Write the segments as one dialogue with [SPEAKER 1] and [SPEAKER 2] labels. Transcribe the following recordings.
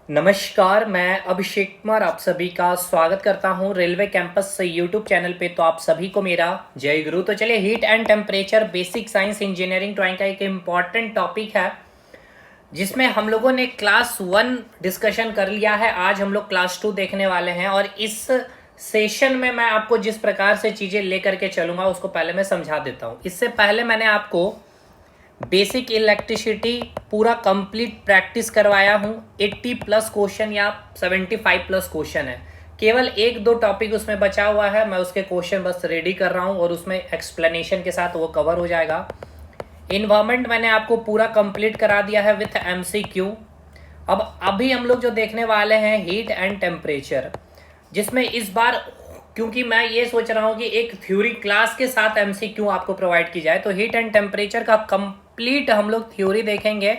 [SPEAKER 1] नमस्कार, मैं अभिषेक कुमार आप सभी का स्वागत करता हूं रेलवे कैंपस से यूट्यूब चैनल पे। तो आप सभी को मेरा जय गुरु। तो चलिए, heat and temperature basic science engineering drawing का एक इम्पॉर्टेंट टॉपिक है जिसमें हम लोगों ने क्लास 1 डिस्कशन कर लिया है। आज हम लोग क्लास 2 देखने वाले हैं और इस सेशन में मैं आपको जिस प्रकार से चीज़ें लेकर के चलूँगा उसको पहले मैं समझा देता हूँ। इससे पहले मैंने आपको बेसिक इलेक्ट्रिसिटी पूरा कंप्लीट प्रैक्टिस करवाया हूँ। 80 प्लस क्वेश्चन या 75 प्लस क्वेश्चन है, केवल एक दो टॉपिक उसमें बचा हुआ है। मैं उसके क्वेश्चन बस रेडी कर रहा हूँ और उसमें एक्सप्लेनेशन के साथ वो कवर हो जाएगा। इन्वायरमेंट मैंने आपको पूरा कंप्लीट करा दिया है विथ MCQ। अब अभी हम लोग जो देखने वाले हैं हीट एंड टेम्परेचर, जिसमें इस बार क्योंकि मैं ये सोच रहा हूँ कि एक थ्योरी क्लास के साथ MCQ आपको प्रोवाइड की जाए, तो हीट एंड टेम्परेचर का कंप्लीट हम लोग थ्योरी देखेंगे,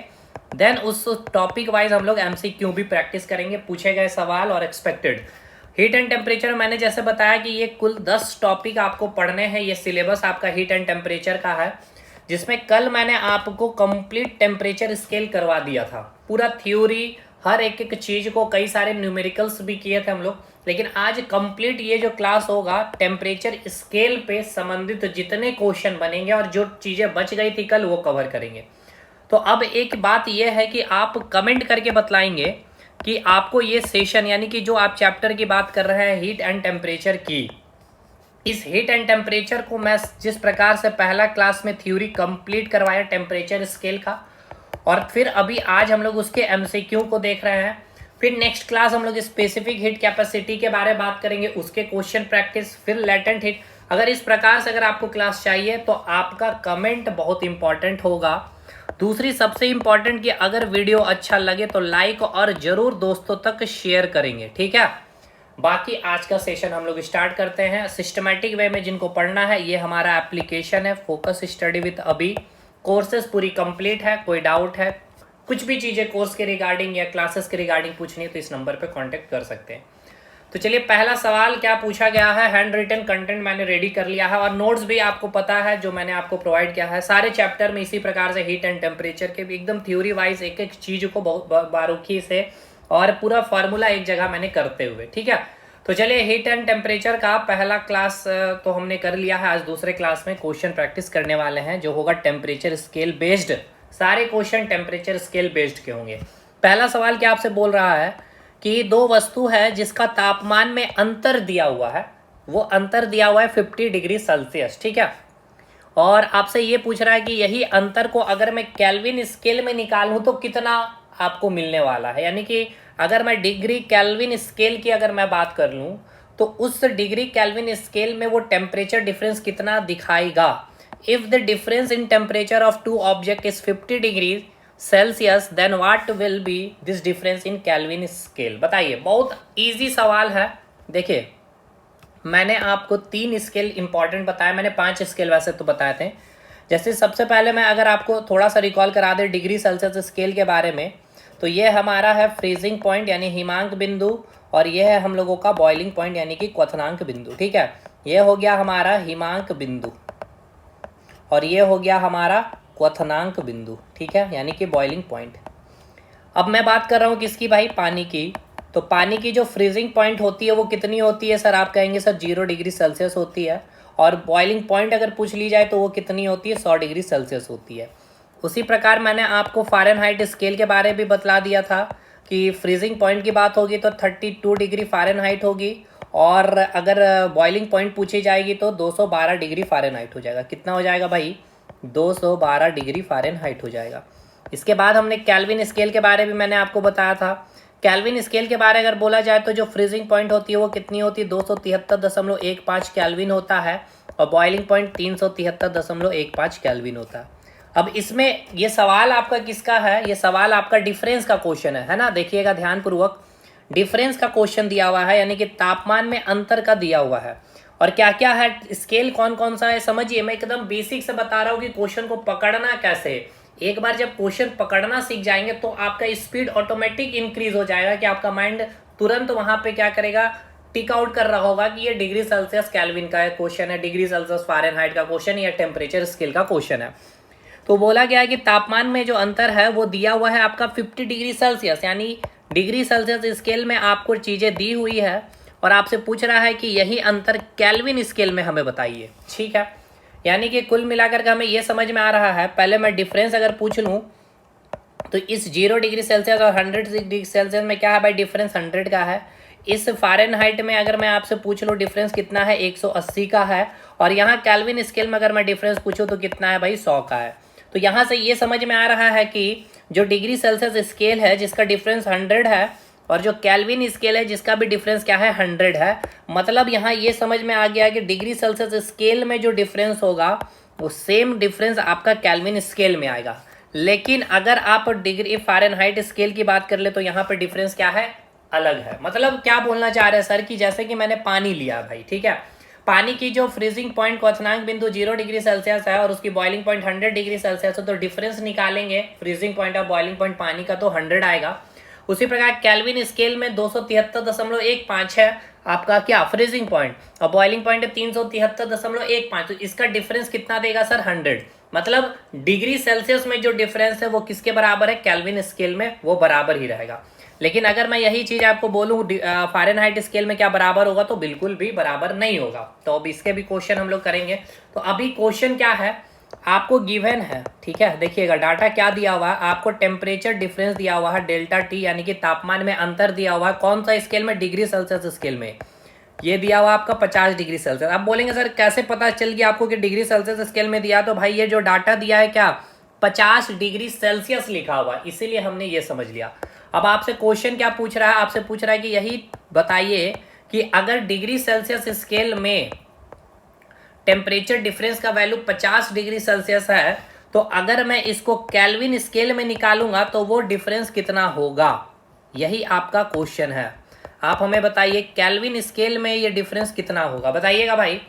[SPEAKER 1] देन उस टॉपिक वाइज हम लोग MCQ भी प्रैक्टिस करेंगे, पूछे गए सवाल और एक्सपेक्टेड। हीट एंड टेम्परेचर मैंने जैसे बताया कि ये कुल 10 टॉपिक आपको पढ़ने हैं। ये सिलेबस आपका हीट एंड टेम्परेचर का है, जिसमें कल मैंने आपको कंप्लीट टेम्परेचर स्केल करवा दिया था, पूरा थ्योरी, हर एक एक चीज़ को, कई सारे न्यूमेरिकल्स भी किए थे हम लोग। लेकिन आज कंप्लीट ये जो क्लास होगा टेम्परेचर स्केल पे संबंधित जितने क्वेश्चन बनेंगे और जो चीज़ें बच गई थी कल वो कवर करेंगे। तो अब एक बात यह है कि आप कमेंट करके बतलाएंगे कि आपको ये सेशन, यानी कि जो आप चैप्टर की बात कर रहे हैं हीट एंड टेम्परेचर की, इस हीट एंड टेम्परेचर को मैं जिस प्रकार से पहला क्लास में थ्योरी कंप्लीट करवाया टेम्परेचर स्केल का, और फिर अभी आज हम लोग उसके MCQ को देख रहे हैं। फिर नेक्स्ट क्लास हम लोग स्पेसिफिक हीट कैपेसिटी के बारे में बात करेंगे, उसके क्वेश्चन प्रैक्टिस, फिर लेटेंट हीट। अगर इस प्रकार से अगर आपको क्लास चाहिए तो आपका कमेंट बहुत इंपॉर्टेंट होगा। दूसरी सबसे इंपॉर्टेंट कि अगर वीडियो अच्छा लगे तो लाइक और जरूर दोस्तों तक शेयर करेंगे, ठीक है। बाकी आज का सेशन हम लोग स्टार्ट करते हैं सिस्टमैटिक वे में। जिनको पढ़ना है, ये हमारा एप्लीकेशन है फोकस स्टडी विद अभी। कोर्सेज पूरी कंप्लीट है, कोई डाउट है, कुछ भी चीज़ें कोर्स के रिगार्डिंग या क्लासेस के रिगार्डिंग पूछनी है तो इस नंबर पे कांटेक्ट कर सकते हैं। तो चलिए, पहला सवाल क्या पूछा गया है। हैंड रिटन कंटेंट मैंने रेडी कर लिया है और नोट्स भी आपको पता है जो मैंने आपको प्रोवाइड किया है। सारे चैप्टर में इसी प्रकार से हीट एंड टेम्परेचर के भी एकदम थ्योरी वाइज एक एक चीज़ को बहुत बारीकी से और पूरा फार्मूला एक जगह मैंने करते हुए, ठीक है। तो चलिए, हीट एंड टेम्परेचर का पहला क्लास तो हमने कर लिया है। आज दूसरे क्लास में क्वेश्चन प्रैक्टिस करने वाले हैं जो होगा टेम्परेचर स्केल बेस्ड। सारे क्वेश्चन टेम्परेचर स्केल बेस्ड के होंगे। पहला सवाल क्या आपसे बोल रहा है कि दो वस्तु है जिसका तापमान में अंतर दिया हुआ है, वो अंतर दिया हुआ है 50 डिग्री सेल्सियस, ठीक है। और आपसे ये पूछ रहा है कि यही अंतर को अगर मैं केल्विन स्केल में निकालूं तो कितना आपको मिलने वाला है। यानी कि अगर मैं डिग्री केल्विन स्केल की अगर मैं बात कर लूं तो उस डिग्री केल्विन स्केल में वो टेम्परेचर डिफरेंस कितना दिखाएगा। If the difference in temperature of two object is 50 degree Celsius, then what will be this difference in kelvin scale. बताइए, बहुत इजी सवाल है। देखिए, मैंने आपको 3 स्केल इंपॉर्टेंट बताया, मैंने 5 स्केल वैसे तो बताए थे। जैसे सबसे पहले मैं अगर आपको थोड़ा सा रिकॉल करा दे डिग्री सेल्सियस स्केल के बारे में, तो ये हमारा है फ्रीजिंग पॉइंट यानी हिमांक बिंदु, और ये है हम लोगों का बॉइलिंग पॉइंट यानी कि क्वथनांक बिंदु, ठीक है। ये हो गया हमारा हिमांक बिंदु और ये हो गया हमारा क्वथनांक बिंदु, ठीक है, यानी कि बॉइलिंग पॉइंट। अब मैं बात कर रहा हूँ किसकी भाई, पानी की। तो पानी की जो फ्रीजिंग पॉइंट होती है वो कितनी होती है सर, आप कहेंगे सर 0 डिग्री सेल्सियस होती है। और बॉइलिंग पॉइंट अगर पूछ ली जाए तो वो कितनी होती है, 100 डिग्री सेल्सियस होती है। उसी प्रकार मैंने आपको फ़ारेनहाइट स्केल के बारे में भी बतला दिया था कि फ्रीजिंग पॉइंट की बात होगी तो 32 डिग्री फ़ारेनहाइट होगी, और अगर बॉइलिंग पॉइंट पूछी जाएगी तो 212 डिग्री फ़ारेनहाइट हो जाएगा। कितना हो जाएगा भाई, 212 डिग्री फ़ारेनहाइट हो जाएगा। इसके बाद हमने केल्विन स्केल के बारे में मैंने आपको बताया था। केल्विन स्केल के बारे अगर बोला जाए तो जो फ्रीजिंग पॉइंट होती है वो कितनी होती है, 273.15 केल्विन होता है, और बॉइलिंग पॉइंट 373.15 केल्विन होता है। अब इसमें ये सवाल आपका किसका है, ये सवाल आपका डिफरेंस का क्वेश्चन है ना। देखिएगा ध्यानपूर्वक, डिफरेंस का क्वेश्चन दिया हुआ है, यानी कि तापमान में अंतर का दिया हुआ है। और क्या क्या है, स्केल कौन कौन सा है समझिए। मैं एकदम बेसिक से बता रहा हूँ कि क्वेश्चन को पकड़ना कैसे। एक बार जब क्वेश्चन पकड़ना सीख जाएंगे तो आपका स्पीड ऑटोमेटिक इंक्रीज हो जाएगा कि आपका माइंड तुरंत वहां पे क्या करेगा, टिक आउट कर रहा होगा कि ये डिग्री सेल्सियस केल्विन का क्वेश्चन है, डिग्री सेल्सियस फ़ारेनहाइट का क्वेश्चन या टेम्परेचर स्केल का क्वेश्चन है। तो बोला गया है कि तापमान में जो अंतर है वो दिया हुआ है आपका 50 डिग्री सेल्सियस, यानी डिग्री सेल्सियस स्केल में आपको चीज़ें दी हुई है और आपसे पूछ रहा है कि यही अंतर केल्विन स्केल में हमें बताइए। ठीक है, यानी कि कुल मिलाकर के हमें यह समझ में आ रहा है, पहले मैं डिफरेंस अगर पूछ लूँ तो इस 0 डिग्री सेल्सियस और 100 डिग्री सेल्सियस में क्या है भाई, डिफरेंस 100 का है। इस फ़ारेनहाइट में अगर मैं आपसे पूछ लूँ डिफरेंस कितना है, 180 का है। और यहाँ केल्विन स्केल में अगर मैं डिफरेंस पूछूँ तो कितना है भाई, 100 का है। तो यहाँ से ये समझ में आ रहा है कि जो डिग्री सेल्सियस स्केल है जिसका डिफरेंस 100 है और जो केल्विन स्केल है जिसका भी डिफरेंस क्या है, 100 है। मतलब यहाँ ये समझ में आ गया कि डिग्री सेल्सियस स्केल में जो डिफरेंस होगा वो सेम डिफरेंस आपका केल्विन स्केल में आएगा। लेकिन अगर आप डिग्री फ़ारेनहाइट स्केल की बात कर ले तो यहाँ पर डिफरेंस क्या है, अलग है। मतलब क्या बोलना चाह रहे हैं सर कि जैसे कि मैंने पानी लिया भाई, ठीक है, पानी की जो फ्रीजिंग पॉइंट क्वथनांक बिंदु 0 डिग्री सेल्सियस है और उसकी बॉइलिंग पॉइंट 100 डिग्री सेल्सियस है, तो डिफरेंस निकालेंगे फ्रीजिंग पॉइंट और बॉइलिंग पॉइंट पानी का तो 100 आएगा। उसी प्रकार केल्विन स्केल में 273.15 है आपका क्या, फ्रीजिंग पॉइंट, और बॉइलिंग पॉइंट है 373.15। तो इसका डिफरेंस कितना देगा सर, 100। मतलब डिग्री सेल्सियस में जो डिफरेंस है वो किसके बराबर है, केल्विन स्केल में वो बराबर ही रहेगा। लेकिन अगर मैं यही चीज आपको बोलूं फ़ारेनहाइट स्केल में क्या बराबर होगा, तो बिल्कुल भी बराबर नहीं होगा। तो अब इसके भी क्वेश्चन हम लोग करेंगे। तो अभी क्वेश्चन क्या है, आपको गिवन है, ठीक है, देखिएगा डाटा क्या दिया हुआ है आपको, टेम्परेचर डिफरेंस दिया हुआ है डेल्टा टी, यानी कि तापमान में अंतर दिया हुआ है। कौन सा स्केल में, डिग्री सेल्सियस स्केल में। ये दिया हुआ आपका 50 डिग्री सेल्सियस। आप बोलेंगे सर कैसे पता चल गया आपको कि डिग्री सेल्सियस स्केल में दिया, तो भाई ये जो डाटा दिया है क्या, 50 डिग्री सेल्सियस लिखा हुआ, इसीलिए हमने ये समझ लिया। अब आपसे क्वेश्चन क्या पूछ रहा है, आपसे पूछ रहा है कि यही बताइए कि अगर डिग्री सेल्सियस स्केल में टेम्परेचर डिफरेंस का वैल्यू 50 डिग्री सेल्सियस है, तो अगर मैं इसको केल्विन स्केल में निकालूंगा तो वो डिफरेंस कितना होगा, यही आपका क्वेश्चन है। आप हमें बताइए केल्विन स्केल में ये डिफरेंस कितना होगा, बताइएगा भाई।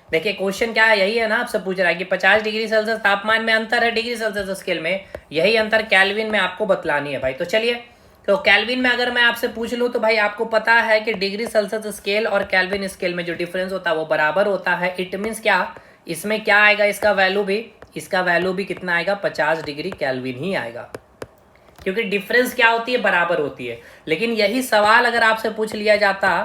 [SPEAKER 1] देखिए क्वेश्चन क्या है, यही है ना, आपसे पूछ रहा है कि 50 डिग्री सेल्सियस तापमान में अंतर है डिग्री सेल्सियस स्केल में, यही अंतर केल्विन में आपको बतलानी है भाई। तो चलिए, तो केल्विन में अगर मैं आपसे पूछ लूँ तो भाई आपको पता है कि डिग्री सेल्सियस स्केल और केल्विन स्केल में जो डिफरेंस होता है वो बराबर होता है। इट मीन्स क्या, इसमें क्या आएगा, इसका वैल्यू भी कितना आएगा, 50 डिग्री केल्विन ही आएगा, क्योंकि डिफरेंस क्या होती है, बराबर होती है। लेकिन यही सवाल अगर आपसे पूछ लिया जाता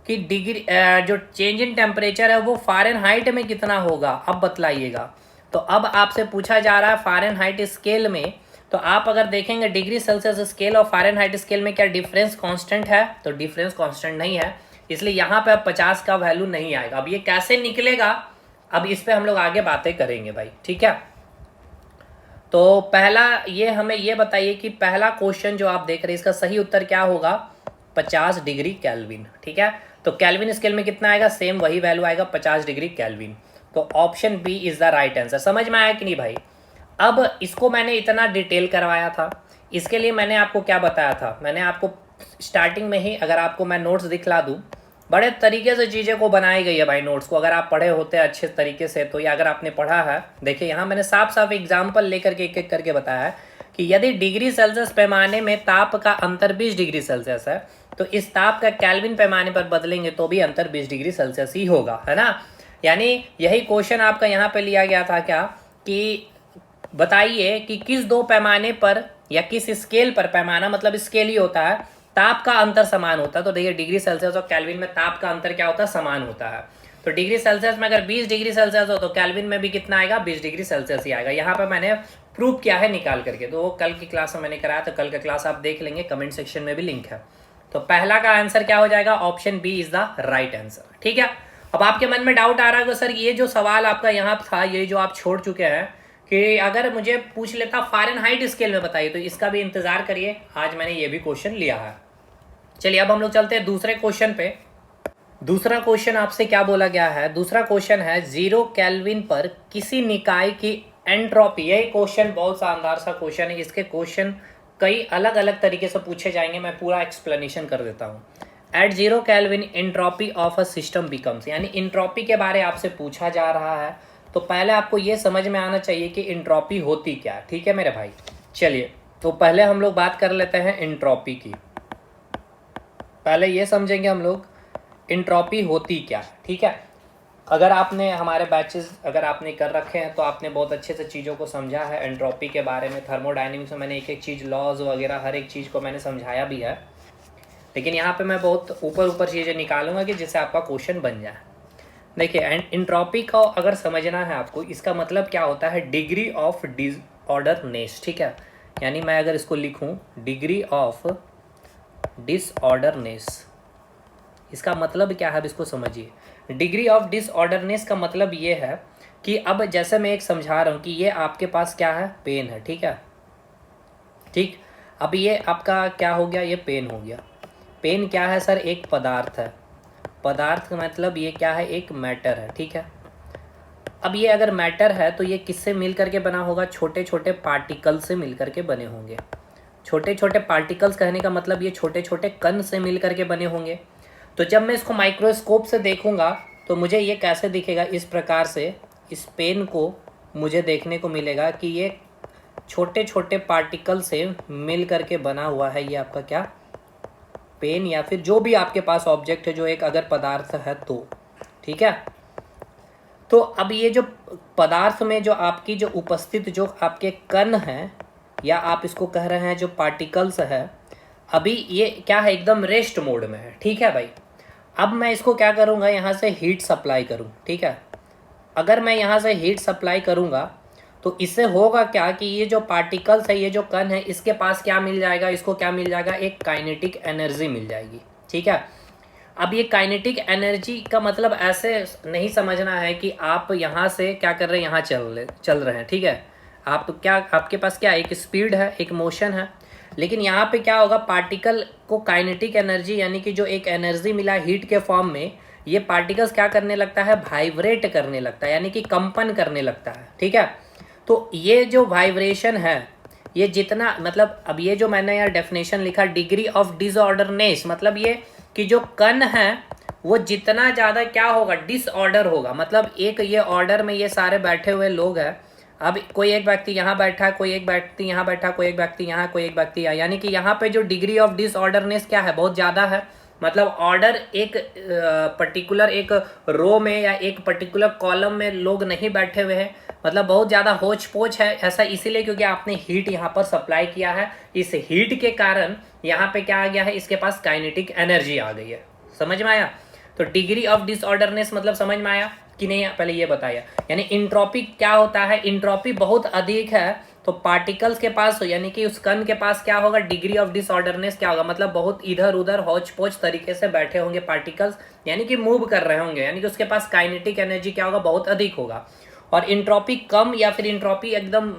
[SPEAKER 1] कि डिग्री जो चेंज इन टेम्परेचर है वो फ़ारेनहाइट में कितना होगा, अब बतलाइएगा। तो अब आपसे पूछा जा रहा है फ़ारेनहाइट स्केल में, तो आप अगर देखेंगे डिग्री सेल्सियस स्केल और फ़ारेनहाइट स्केल में क्या डिफरेंस कांस्टेंट है, तो डिफरेंस कांस्टेंट नहीं है, इसलिए यहाँ पे अब 50 का वैल्यू नहीं आएगा। अब ये कैसे निकलेगा, अब इस पे हम लोग आगे बातें करेंगे भाई, ठीक है। तो पहला ये हमें ये बताइए कि पहला क्वेश्चन जो आप देख रहे हैं इसका सही उत्तर क्या होगा, 50 डिग्री केल्विन, ठीक है। तो केल्विन स्केल में कितना आएगा, सेम वही वैल्यू आएगा, 50 डिग्री केल्विन। तो option B is the right answer. समझ में आया कि नहीं भाई। अब इसको मैंने इतना डिटेल करवाया था, इसके लिए मैंने आपको क्या बताया था, मैंने आपको स्टार्टिंग में ही, अगर आपको मैं नोट्स दिखला दूँ, बड़े तरीके से चीज़ें को बनाई गई है भाई नोट्स को। अगर आप पढ़े होते अच्छे तरीके से तो, या अगर आपने पढ़ा है, देखिए यहाँ मैंने साफ साफ एग्जाम्पल लेकर के एक एक करके बताया है कि यदि डिग्री सेल्सियस पैमाने में ताप का अंतर 20 डिग्री सेल्सियस है, तो इस ताप का केल्विन पैमाने पर बदलेंगे तो भी अंतर 20 डिग्री सेल्सियस ही होगा, है ना। यानी यही क्वेश्चन आपका यहाँ पे लिया गया था क्या, कि बताइए कि किस दो पैमाने पर या किस स्केल पर, पैमाना मतलब स्केल ही होता है, ताप का अंतर समान होता है। तो देखिए डिग्री सेल्सियस और केल्विन में ताप का अंतर क्या होता है, समान होता है। तो डिग्री सेल्सियस में अगर 20 डिग्री सेल्सियस हो तो केल्विन में भी कितना आएगा, 20 डिग्री सेल्सियस ही आएगा। यहाँ पर मैंने प्रूव किया है निकाल करके, तो वो कल की क्लास में मैंने कराया, तो कल का क्लास आप देख लेंगे, कमेंट सेक्शन में भी लिंक है। तो पहला का आंसर क्या हो जाएगा, option B is the right answer, ठीक है। अब आपके मन में डाउट आ रहा है सर ये जो सवाल आपका यहाँ था, ये जो आप छोड़ चुके हैं, कि अगर मुझे पूछ लेता फ़ारेनहाइट स्केल में बताइए, तो इसका भी इंतजार करिए, आज मैंने ये भी क्वेश्चन लिया है। चलिए अब हम लोग चलते हैं दूसरे क्वेश्चन पे। दूसरा क्वेश्चन आपसे क्या बोला गया है, दूसरा क्वेश्चन है 0 केल्विन पर किसी निकाय की एंट्रोपी। यही क्वेश्चन बहुत शानदार सा क्वेश्चन है, इसके क्वेश्चन कई अलग अलग तरीके से पूछे जाएंगे, मैं पूरा एक्सप्लेनेशन कर देता हूँ। At 0 kelvin entropy of a system becomes, यानी एंट्रोपी के बारे आपसे पूछा जा रहा है, तो पहले आपको ये समझ में आना चाहिए कि एंट्रोपी होती क्या है, ठीक है मेरे भाई। चलिए तो पहले हम लोग बात कर लेते हैं एंट्रोपी की। पहले ये समझेंगे हम लोग एंट्रोपी होती क्या है, ठीक है। अगर आपने हमारे बैचेस अगर आपने कर रखे हैं तो आपने बहुत अच्छे से चीज़ों को समझा है एंट्रोपी के बारे में। थर्मोडायनेमिक्स में मैंने एक एक चीज़, लॉज वगैरह हर एक चीज़ को मैंने समझाया भी है। लेकिन यहाँ पे मैं बहुत ऊपर ऊपर चीज़ें निकालूंगा कि जिससे आपका क्वेश्चन बन जाए। देखिए, एंड इंट्रॉपी का अगर समझना है आपको, इसका मतलब क्या होता है, डिग्री ऑफ डिसऑर्डरनेस। ठीक है, यानी मैं अगर इसको लिखूं डिग्री ऑफ डिसऑर्डरनेस, इसका मतलब क्या है, अब इसको समझिए। डिग्री ऑफ डिसऑर्डरनेस का मतलब ये है कि अब जैसे मैं एक समझा रहा हूँ कि ये आपके पास क्या है, पेन है। ठीक है, ठीक। अब ये आपका क्या हो गया, ये पेन हो गया। पेन क्या है सर, एक पदार्थ है। पदार्थ का मतलब ये क्या है, एक मैटर है। ठीक है, अब ये अगर मैटर है तो ये किससे मिल करके बना होगा, छोटे छोटे पार्टिकल से मिल करके बने होंगे। छोटे छोटे पार्टिकल्स कहने का मतलब ये छोटे छोटे कण से मिल करके बने होंगे। तो जब मैं इसको माइक्रोस्कोप से देखूंगा तो मुझे ये कैसे दिखेगा, इस प्रकार से इस पेन को मुझे देखने को मिलेगा कि ये छोटे छोटे पार्टिकल से मिल करके बना हुआ है। ये आपका क्या, पेन, या फिर जो भी आपके पास ऑब्जेक्ट है जो एक अगर पदार्थ है तो। ठीक है, तो अब ये जो पदार्थ में जो आपकी जो उपस्थित जो आपके कण हैं, या आप इसको कह रहे हैं जो पार्टिकल्स है, अभी ये क्या है, एकदम रेस्ट मोड में है। ठीक है भाई, अब मैं इसको क्या करूँगा, यहाँ से हीट सप्लाई करूँ। ठीक है, अगर मैं यहाँ से हीट सप्लाई करूँगा तो इससे होगा क्या कि ये जो पार्टिकल्स है, ये जो कण है, इसके पास क्या मिल जाएगा, इसको क्या मिल जाएगा, एक काइनेटिक एनर्जी मिल जाएगी। ठीक है, अब ये काइनेटिक एनर्जी का मतलब ऐसे नहीं समझना है कि आप यहाँ से क्या कर रहे हैं, यहाँ चल रहे हैं। ठीक है, आप क्या, आपके पास क्या एक स्पीड है, एक मोशन है, लेकिन यहाँ पे क्या होगा, पार्टिकल को काइनेटिक एनर्जी यानी कि जो एक एनर्जी मिला हीट के फॉर्म में, ये पार्टिकल्स क्या करने लगता है, वाइब्रेट करने लगता है, यानी कि कंपन करने लगता है। ठीक है, तो ये जो वाइब्रेशन है, ये जितना मतलब, अब ये जो मैंने यार डेफिनेशन लिखा, डिग्री ऑफ डिसऑर्डरनेस, मतलब ये कि जो कण है वो जितना ज़्यादा क्या होगा, डिसऑर्डर होगा। मतलब एक ये ऑर्डर में ये सारे बैठे हुए लोग हैं, अब कोई एक व्यक्ति यहाँ बैठा, कोई एक व्यक्ति यहाँ बैठा, कोई एक व्यक्ति यहाँ, कोई एक व्यक्ति यहाँ, यानी कि यहाँ पे जो डिग्री ऑफ डिसऑर्डरनेस क्या है, बहुत ज़्यादा है। मतलब ऑर्डर एक पर्टिकुलर एक रो में या एक पर्टिकुलर कॉलम में लोग नहीं बैठे हुए हैं, मतलब बहुत ज़्यादा होच पोच है। ऐसा इसीलिए क्योंकि आपने हीट यहाँ पर सप्लाई किया है, इस हीट के कारण यहाँ पे क्या आ गया है, इसके पास काइनेटिक एनर्जी आ गई है। समझ में आया? तो डिग्री ऑफ डिसऑर्डरनेस मतलब समझ में आया कि नहीं, पहले ये बताया। यानी इंट्रोपी क्या होता है, इंट्रोपी बहुत अधिक है तो पार्टिकल्स के पास यानी कि उस कण के पास क्या होगा, डिग्री ऑफ डिसऑर्डरनेस क्या होगा, मतलब बहुत इधर उधर हौच पौच तरीके से बैठे होंगे पार्टिकल्स, यानी कि मूव कर रहे होंगे, यानी कि उसके पास काइनेटिक एनर्जी क्या होगा, बहुत अधिक होगा। और इंट्रोपी कम या फिर इंट्रोपी एकदम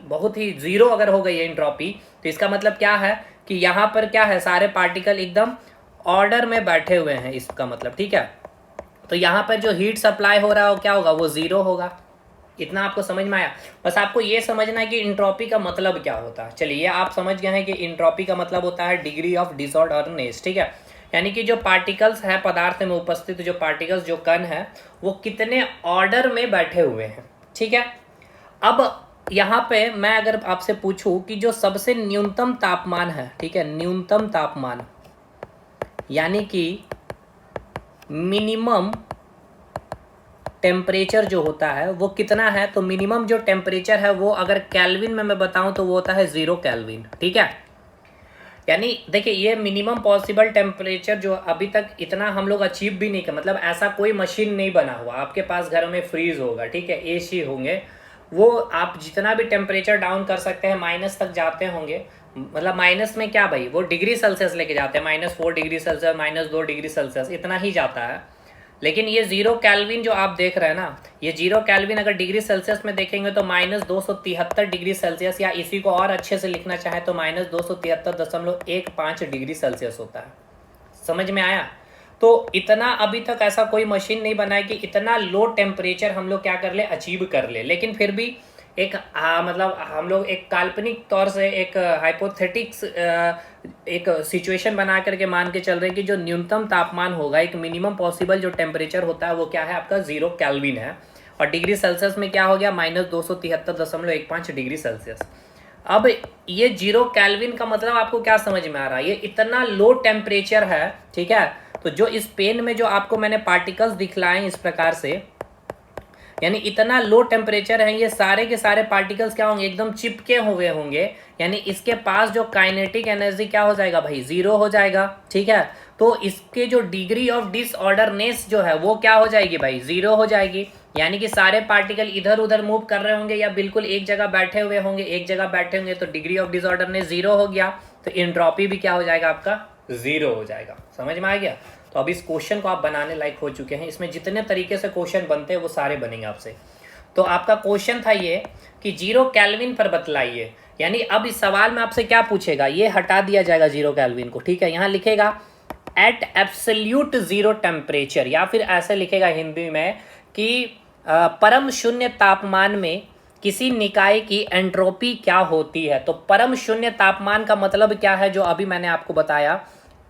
[SPEAKER 1] बहुत ही जीरो अगर हो गई है इंट्रोपी, तो इसका मतलब क्या है कि यहाँ पर क्या है, सारे पार्टिकल एकदम ऑर्डर में बैठे हुए हैं, इसका मतलब। ठीक है, तो यहाँ पर जो हीट सप्लाई हो रहा है वो क्या होगा, वो जीरो होगा। इतना आपको समझ में आया? बस आपको ये समझना है कि इंट्रोपी का मतलब क्या होता है। चलिए, ये आप समझ गए हैं कि इंट्रोपी का मतलब होता है डिग्री ऑफ डिसऑर्डरनेस। ठीक है, यानी कि जो पार्टिकल्स है पदार्थ में उपस्थित, जो पार्टिकल्स जो कण है, वो कितने ऑर्डर में बैठे हुए हैं। ठीक है, अब यहाँ पे मैं अगर आपसे पूछूं कि जो सबसे न्यूनतम तापमान है, ठीक है, न्यूनतम तापमान यानी कि मिनिमम टेम्परेचर जो होता है वो कितना है, तो मिनिमम जो टेम्परेचर है वो अगर केल्विन में मैं बताऊं तो वो होता है 0 केल्विन। ठीक है, यानी देखिए, ये मिनिमम पॉसिबल टेम्परेचर जो अभी तक इतना हम लोग अचीव भी नहीं कर, मतलब ऐसा कोई मशीन नहीं बना हुआ। आपके पास घर में फ्रीज होगा, ठीक है, एसी होंगे, वो आप जितना भी टेम्परेचर डाउन कर सकते हैं, माइनस तक जाते होंगे। मतलब माइनस में क्या भाई, वो डिग्री सेल्सियस लेके जाते हैं, -4 डिग्री सेल्सियस, -2 डिग्री सेल्सियस, इतना ही जाता है। लेकिन ये 0 केल्विन जो आप देख रहे हैं ना, ये 0 केल्विन अगर डिग्री सेल्सियस में देखेंगे तो -273 डिग्री सेल्सियस, या इसी को और अच्छे से लिखना चाहे तो -273.15 डिग्री सेल्सियस होता है। समझ में आया? तो इतना अभी तक ऐसा कोई मशीन नहीं बना है कि इतना लो टेम्परेचर हम लोग क्या कर ले, अचीव कर ले। लेकिन फिर भी एक मतलब हम लोग एक काल्पनिक तौर से एक हाइपोथेटिक्स एक सिचुएशन बना करके मान के चल रहे हैं कि जो न्यूनतम तापमान होगा, एक मिनिमम पॉसिबल जो टेम्परेचर होता है वो क्या है, आपका 0 केल्विन है। और डिग्री सेल्सियस में क्या हो गया, -273.15 डिग्री सेल्सियस। अब ये 0 केल्विन का मतलब आपको क्या समझ में आ रहा है, ये इतना लो टेम्परेचर है। ठीक है, तो जो इस पेन में जो आपको मैंने पार्टिकल्स दिखलाए इस प्रकार से, यानी इतना लो टेम्परेचर है, ये सारे के सारे पार्टिकल्स क्या होंगे, एकदम चिपके हुए होंगे, यानी इसके पास जो काइनेटिक एनर्जी क्या हो जाएगा भाई, जीरो हो जाएगा। ठीक है, तो इसके जो डिग्री ऑफ डिसऑर्डरनेस जो है वो क्या हो जाएगी भाई, जीरो हो जाएगी। यानी कि सारे पार्टिकल इधर उधर मूव कर रहे होंगे या बिल्कुल एक जगह बैठे हुए होंगे, एक जगह बैठे होंगे तो डिग्री ऑफ डिसऑर्डरनेस जीरो हो गया, तो एंट्रोपी भी क्या हो जाएगा आपका, जीरो हो जाएगा। समझ में आ गया। तो अब इस क्वेश्चन को आप बनाने लायक हो चुके हैं, इसमें जितने तरीके से क्वेश्चन बनते हैं वो सारे बनेंगे आपसे। तो आपका क्वेश्चन था ये कि 0 केल्विन पर बतलाइए, यानी अब इस सवाल में आपसे क्या पूछेगा, ये हटा दिया जाएगा 0 केल्विन को। ठीक है, यहाँ लिखेगा एट एब्सोल्यूट जीरो टेम्परेचर, या फिर ऐसे लिखेगा हिंदी में कि परम शून्य तापमान में किसी निकाय की एंट्रोपी क्या होती है। तो परम शून्य तापमान का मतलब क्या है, जो अभी मैंने आपको बताया,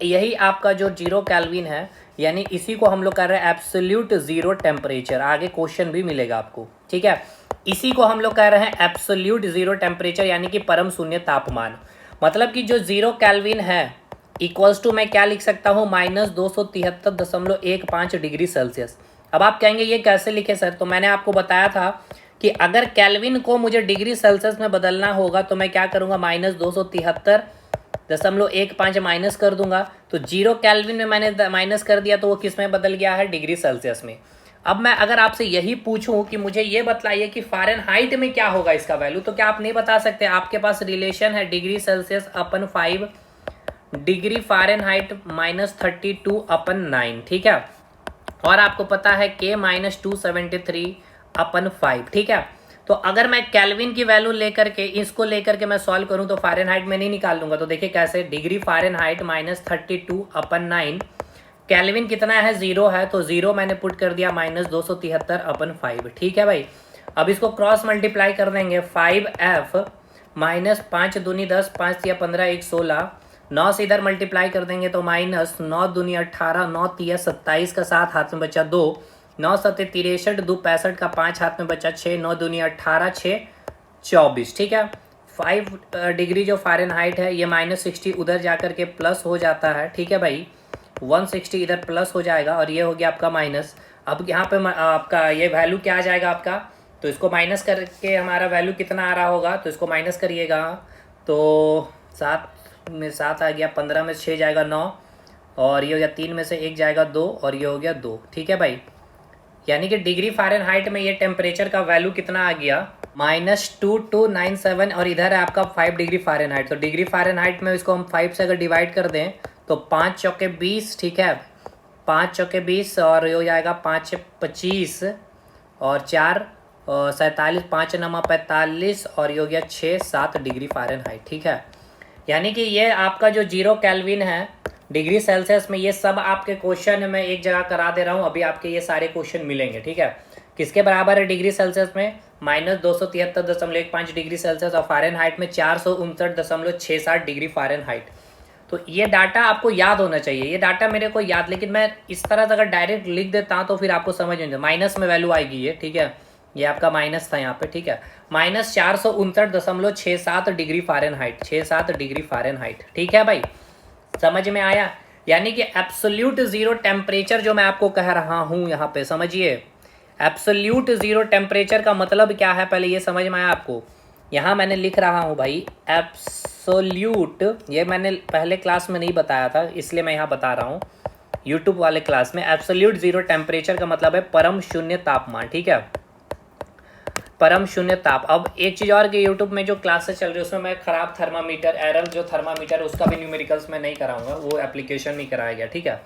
[SPEAKER 1] यही आपका जो 0 केल्विन है, यानी इसी को हम लोग कर रहे हैं एब्सोल्यूट जीरो टेम्परेचर। आगे क्वेश्चन भी मिलेगा आपको। ठीक है, इसी को हम लोग कह रहे हैं एब्सोल्यूट जीरो टेम्परेचर, यानी कि परम शून्य तापमान। मतलब कि जो 0 केल्विन है इक्वल्स टू मैं क्या लिख सकता हूँ, -273.15 डिग्री सेल्सियस। अब आप कहेंगे ये कैसे लिखे सर, तो मैंने आपको बताया था कि अगर केल्विन को मुझे डिग्री सेल्सियस में बदलना होगा तो मैं क्या करूँगा, -273.15 माइनस कर दूंगा। तो 0 केल्विन में मैंने माइनस कर दिया तो वो किस में बदल गया है, डिग्री सेल्सियस में। अब मैं अगर आपसे यही पूछूं कि मुझे ये बतलाइए कि फ़ारेनहाइट में क्या होगा इसका वैल्यू, तो क्या आप नहीं बता सकते। आपके पास रिलेशन है डिग्री सेल्सियस अपन 5 डिग्री फ़ारेनहाइट -32/9। ठीक है, और आपको पता है K -273/5। ठीक है, तो अगर मैं केल्विन की वैल्यू लेकर के इसको लेकर के मैं सॉल्व करूं तो फ़ारेनहाइट में नहीं निकाल लूंगा। तो देखिए कैसे, डिग्री फ़ारेनहाइट -32/9, केल्विन कितना है, 0 है, तो 0 मैंने पुट कर दिया -273/5। ठीक है भाई, अब इसको क्रॉस मल्टीप्लाई कर देंगे, 5F -5 दूनी 10, 5 या 15, 1 16, 9 से इधर मल्टीप्लाई कर देंगे तो -9 दूनी 18, 9 तिया 27 का 7 हाथ में बचा 2, 9 सत्ते 63, 2 65 का 5 हाथ में बचा 6, 9 दूनी 18, 6 24। ठीक है, 5 डिग्री जो फ़ारेनहाइट है ये -60 उधर जाकर के प्लस हो जाता है। ठीक है भाई, 160 इधर प्लस हो जाएगा और ये हो गया आपका माइनस। अब यहाँ पे आपका ये वैल्यू क्या आ जाएगा आपका, तो इसको माइनस करके हमारा वैल्यू कितना आ रहा होगा, तो इसको माइनस करिएगा, तो 7 में 7 आ गया, 15 में 6 जाएगा 9, और ये हो गया 3 में से 1 जाएगा 2, और ये हो गया 2। ठीक है भाई, यानी कि डिग्री फ़ारेनहाइट में ये टेम्परेचर का वैल्यू कितना आ गया, -2297, और इधर है आपका 5 डिग्री फ़ारेनहाइट। तो डिग्री फ़ारेनहाइट में इसको हम 5 से अगर डिवाइड कर दें तो 5 चौके 20। ठीक है, 5 चौके 20, और ये हो जाएगा 5 25, और 4 47, 5 नमा 45, और ये हो गया 6-7 डिग्री फ़ारेनहाइट। ठीक है, यानी कि ये आपका जो 0 केल्विन है डिग्री सेल्सियस में, ये सब आपके क्वेश्चन में एक जगह करा दे रहा हूँ। अभी आपके ये सारे क्वेश्चन मिलेंगे। ठीक है, किसके बराबर है डिग्री सेल्सियस में, -273.15 डिग्री सेल्सियस, और फ़ारेनहाइट में 459.67 डिग्री फ़ारेनहाइट। तो ये डाटा आपको याद होना चाहिए, ये डाटा मेरे को याद, लेकिन मैं इस तरह से अगर डायरेक्ट लिख देता हूँ तो फिर आपको समझ नहीं, माइनस में वैल्यू आएगी ये। ठीक है, ये आपका माइनस था यहाँ पे। ठीक है, -459.67 डिग्री फ़ारेनहाइट, 67 डिग्री फ़ारेनहाइट। ठीक है भाई, समझ में आया। यानी कि एब्सोल्यूट जीरो टेम्परेचर जो मैं आपको कह रहा हूँ यहाँ पे, समझिए एब्सोल्यूट जीरो टेम्परेचर का मतलब क्या है, पहले ये समझ में आया आपको। यहाँ मैंने लिख रहा हूँ भाई एब्सोल्यूट, ये मैंने पहले क्लास में नहीं बताया था इसलिए मैं यहाँ बता रहा हूँ यूट्यूब वाले क्लास में। एब्सोल्यूट जीरो टेम्परेचर का मतलब है परम शून्य तापमान। ठीक है, परम शून्य ताप। अब एक चीज़ और कि यूट्यूब में जो क्लासेस चल रही है उसमें मैं खराब थर्मामीटर, एरर जो थर्मामीटर उसका भी न्यूमेरिकल्स में नहीं कराऊंगा, वो एप्लीकेशन नहीं कराया गया। ठीक है,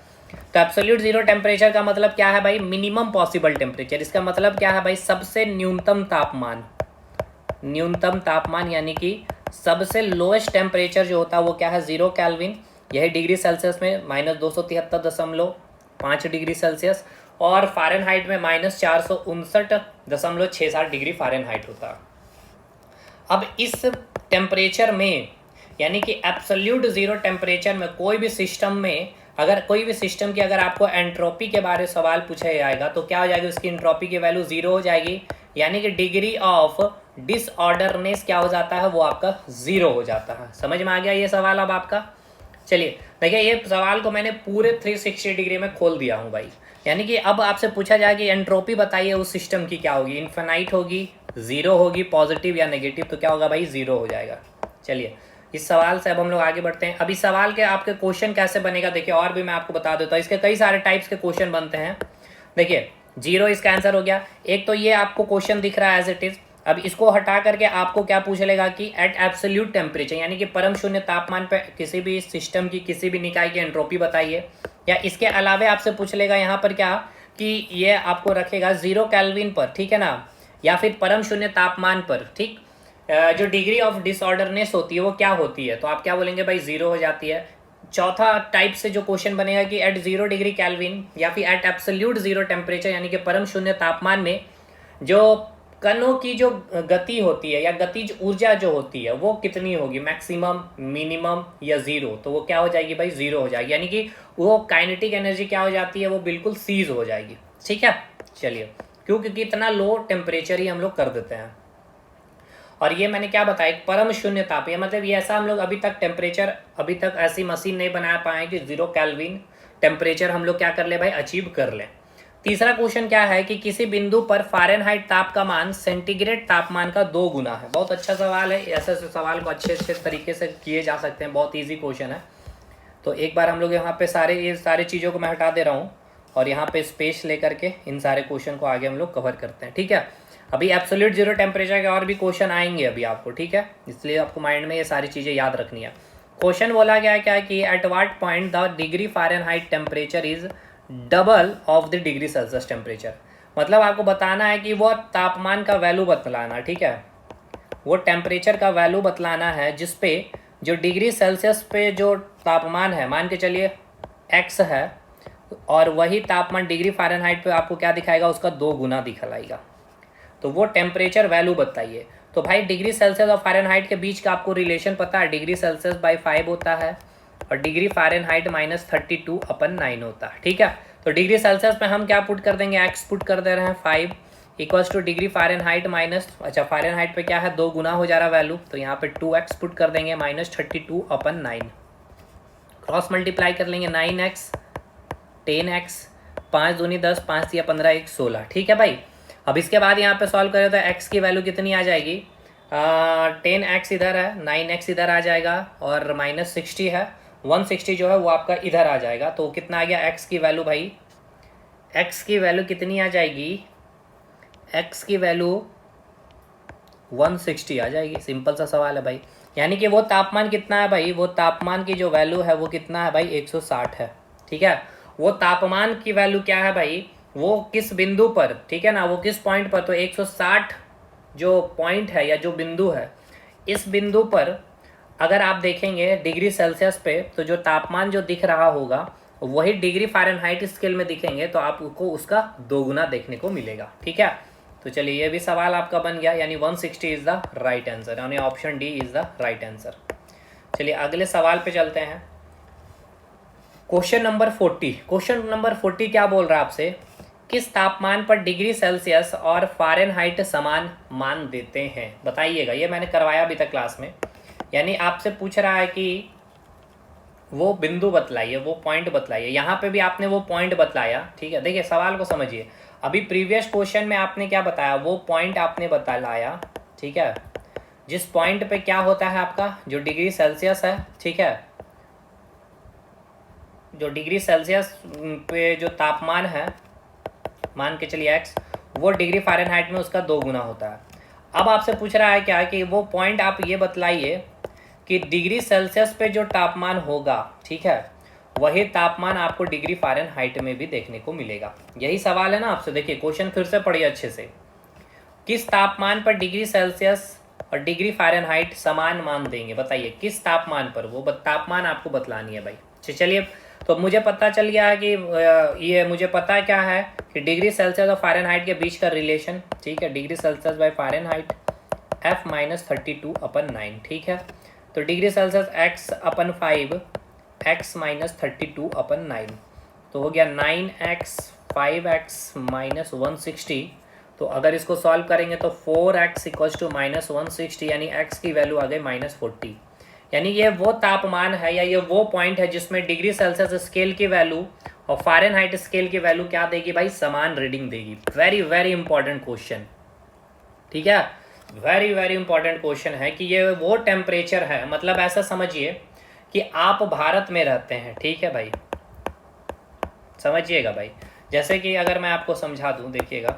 [SPEAKER 1] तो एब्सोल्यूट जीरो टेम्परेचर का मतलब क्या है भाई, मिनिमम पॉसिबल टेम्परेचर। इसका मतलब क्या है भाई, सबसे न्यूनतम तापमान, न्यूनतम तापमान, यानी कि सबसे लोएस्ट टेम्परेचर जो होता है वो क्या है, 0 केल्विन। यही डिग्री सेल्सियस में -273.5 डिग्री सेल्सियस, और फ़ारेनहाइट में -459.67 डिग्री फ़ारेनहाइट होता। अब इस टेम्परेचर में, यानी कि एब्सोल्यूट ज़ीरो टेम्परेचर में कोई भी सिस्टम में, अगर कोई भी सिस्टम की अगर आपको एंट्रोपी के बारे में सवाल पूछा जाएगा तो क्या हो जाएगी, उसकी एंट्रोपी की वैल्यू 0 हो जाएगी। यानी कि डिग्री ऑफ डिसऑर्डरनेस क्या हो जाता है, वो आपका 0 हो जाता है। समझ में आ गया ये सवाल अब आपका। चलिए देखिए, ये सवाल को मैंने पूरे 360 डिग्री में खोल दिया हूँ भाई। यानी कि अब आपसे पूछा जाए कि एंट्रोपी बताइए उस सिस्टम की क्या होगी, इन्फिनाइट होगी, ज़ीरो होगी, पॉजिटिव या नेगेटिव, तो क्या होगा भाई, ज़ीरो हो जाएगा। चलिए इस सवाल से अब हम लोग आगे बढ़ते हैं। अभी सवाल के आपके क्वेश्चन कैसे बनेगा देखिए, और भी मैं आपको बता देता हूँ। इसके कई सारे टाइप्स के क्वेश्चन बनते हैं। देखिए जीरो इसका आंसर हो गया। एक तो ये आपको क्वेश्चन दिख रहा है एज इट इज़। अब इसको हटा करके आपको क्या पूछ लेगा कि एट एब्सोल्यूट टेम्परेचर, यानी कि परम शून्य तापमान पर किसी भी सिस्टम की किसी भी निकाय की एंट्रोपी बताइए। या इसके अलावे आपसे पूछ लेगा यहाँ पर क्या कि ये आपको रखेगा 0 केल्विन पर, ठीक है ना, या फिर परम शून्य तापमान पर, ठीक, जो डिग्री ऑफ डिसऑर्डरनेस होती है वो क्या होती है, तो आप क्या बोलेंगे भाई, 0 हो जाती है। चौथा टाइप से जो क्वेश्चन बनेगा कि एट 0 डिग्री केल्विन या फिर एट एब्सोल्यूट 0 टेम्परेचर, यानी कि परम शून्य तापमान में जो कणों की जो गति होती है या गतिज ऊर्जा जो होती है वो कितनी होगी, मैक्सिमम, मिनिमम या जीरो, तो वो क्या हो जाएगी भाई, जीरो हो जाएगी। यानी कि वो काइनेटिक एनर्जी क्या हो जाती है, वो बिल्कुल सीज हो जाएगी। ठीक है, चलिए, क्योंकि इतना लो टेम्परेचर ही हम लोग कर देते हैं। और ये मैंने क्या बताया, परम शून्य ताप, ये मतलब ये ऐसा हम लोग अभी तक टेम्परेचर, अभी तक ऐसी मशीन नहीं बना पाए कि 0 केल्विन टेम्परेचर हम लोग क्या कर ले भाई, अचीव कर लें। तीसरा क्वेश्चन क्या है कि किसी बिंदु पर फ़ारेनहाइट ताप का मान सेंटीग्रेड तापमान का 2 गुना है। बहुत अच्छा सवाल है, ऐसे सवाल को अच्छे तरीके से किए जा सकते हैं, बहुत इजी क्वेश्चन है। तो एक बार हम लोग यहाँ पे ये सारी चीज़ों को मैं हटा दे रहा हूँ और यहाँ पे स्पेस लेकर के इन सारे क्वेश्चन को आगे हम लोग कवर करते हैं। ठीक है, अभी एब्सोल्यूट 0 टेम्परेचर के और भी क्वेश्चन आएंगे अभी आपको, ठीक है, इसलिए आपको माइंड में ये सारी चीज़ें याद रखनी है। क्वेश्चन बोला गया है क्या कि at what point the degree Fahrenheit temperature is double of the degree Celsius temperature. मतलब आपको बताना है कि वो तापमान का वैल्यू बतलाना, ठीक है, वो टेम्परेचर का वैल्यू बतलाना है जिसपे जो डिग्री सेल्सियस पे जो तापमान है, मान के चलिए x है, और वही तापमान डिग्री फ़ारेनहाइट पे आपको क्या दिखाएगा, उसका 2 गुना दिखाएगा। तो वो टेम्परेचर वैल्यू बताइए। तो भाई डिग्री सेल्सियस और फ़ारेनहाइट के बीच का आपको रिलेशन पता है, डिग्री सेल्सियस बाई 5 होता है और डिग्री फ़ारेनहाइट -32/9 होता है। ठीक है, तो डिग्री सेल्सियस में हम क्या पुट कर देंगे, x पुट कर दे रहे हैं 5 equals two degree Fahrenheit Fahrenheit पे क्या है, 2 गुना हो जा रहा वैल्यू, तो यहाँ पे 2x पुट कर देंगे -32/9, क्रॉस मल्टीप्लाई कर लेंगे 9x 10x, 5 दूनी 10, 5 दिया 15, 1 16। ठीक है भाई, अब इसके बाद यहाँ पे सॉल्व करें तो x की वैल्यू कितनी आ जाएगी, 10x इधर है, 9x इधर आ जाएगा और -60 है, 160 जो है वो आपका इधर आ जाएगा। तो कितना आ गया x की वैल्यू भाई, x की वैल्यू कितनी आ जाएगी, x की वैल्यू 160 आ जाएगी। सिंपल सा सवाल है भाई, यानी कि वो तापमान कितना है भाई, वो तापमान की जो वैल्यू है वो कितना है भाई, 160 है। ठीक है, वो तापमान की वैल्यू क्या है भाई, वो किस बिंदु पर, ठीक है ना, वो किस पॉइंट पर, तो 160 जो पॉइंट है या जो बिंदु है, इस बिंदु पर अगर आप देखेंगे डिग्री सेल्सियस पे, तो जो तापमान जो दिख रहा होगा वही डिग्री फ़ारेनहाइट स्केल में दिखेंगे, तो आपको उसका 2 गुना देखने को मिलेगा। ठीक है, तो चलिए ये भी सवाल आपका बन गया, यानी 160 इज़ द राइट आंसर, यानी option D is the right answer. चलिए अगले सवाल पे चलते हैं। क्वेश्चन नंबर 40, क्वेश्चन नंबर 40 क्या बोल रहा है आपसे, किस तापमान पर डिग्री सेल्सियस और फ़ारेनहाइट समान मान देते हैं, बताइएगा। ये मैंने करवाया अभी तक क्लास में, यानी आपसे पूछ रहा है कि वो बिंदु बतलाइए, वो पॉइंट बतलाइए। यहाँ पे भी आपने वो पॉइंट बतलाया, ठीक है, देखिए सवाल को समझिए। अभी प्रीवियस क्वेश्चन में आपने क्या बताया, वो पॉइंट आपने बतलाया, ठीक है, जिस पॉइंट पे क्या होता है आपका, जो डिग्री सेल्सियस है, ठीक है, जो डिग्री सेल्सियस पे जो तापमान है, मान के चलिए x, वो डिग्री फ़ारेनहाइट में उसका 2 गुना होता है। अब आपसे पूछ रहा है क्या कि वो पॉइंट आप ये बतलाइए कि डिग्री सेल्सियस पे जो तापमान होगा, ठीक है, वही तापमान आपको डिग्री फ़ारेनहाइट में भी देखने को मिलेगा। यही सवाल है ना आपसे। देखिए क्वेश्चन फिर से पढ़िए अच्छे से, किस तापमान पर डिग्री सेल्सियस और डिग्री फ़ारेनहाइट समान मान देंगे, बताइए किस तापमान पर, वो तापमान आपको बतलानी है भाई। चलिए, तो मुझे पता चल गया है कि ये मुझे पता क्या है कि डिग्री सेल्सियस और फ़ारेनहाइट के बीच का रिलेशन, ठीक है, degree Celsius by Fahrenheit F -32/9, ठीक है, तो डिग्री सेल्सियस x/5 x -32/9, तो हो गया 9x 5x -160। तो अगर इसको सॉल्व करेंगे तो 4x = -160, यानी x की वैल्यू आ गई -40। यानी ये वो तापमान है या ये वो पॉइंट है जिसमें डिग्री सेल्सियस स्केल की वैल्यू और फ़ारेनहाइट स्केल की वैल्यू क्या देगी भाई, समान रीडिंग देगी। वेरी वेरी इंपॉर्टेंट क्वेश्चन, ठीक है, वेरी वेरी इंपॉर्टेंट क्वेश्चन है कि ये वो टेम्परेचर है, मतलब ऐसा समझिए कि आप भारत में रहते हैं, ठीक है भाई, समझिएगा भाई। जैसे कि अगर मैं आपको समझा दूं, देखिएगा,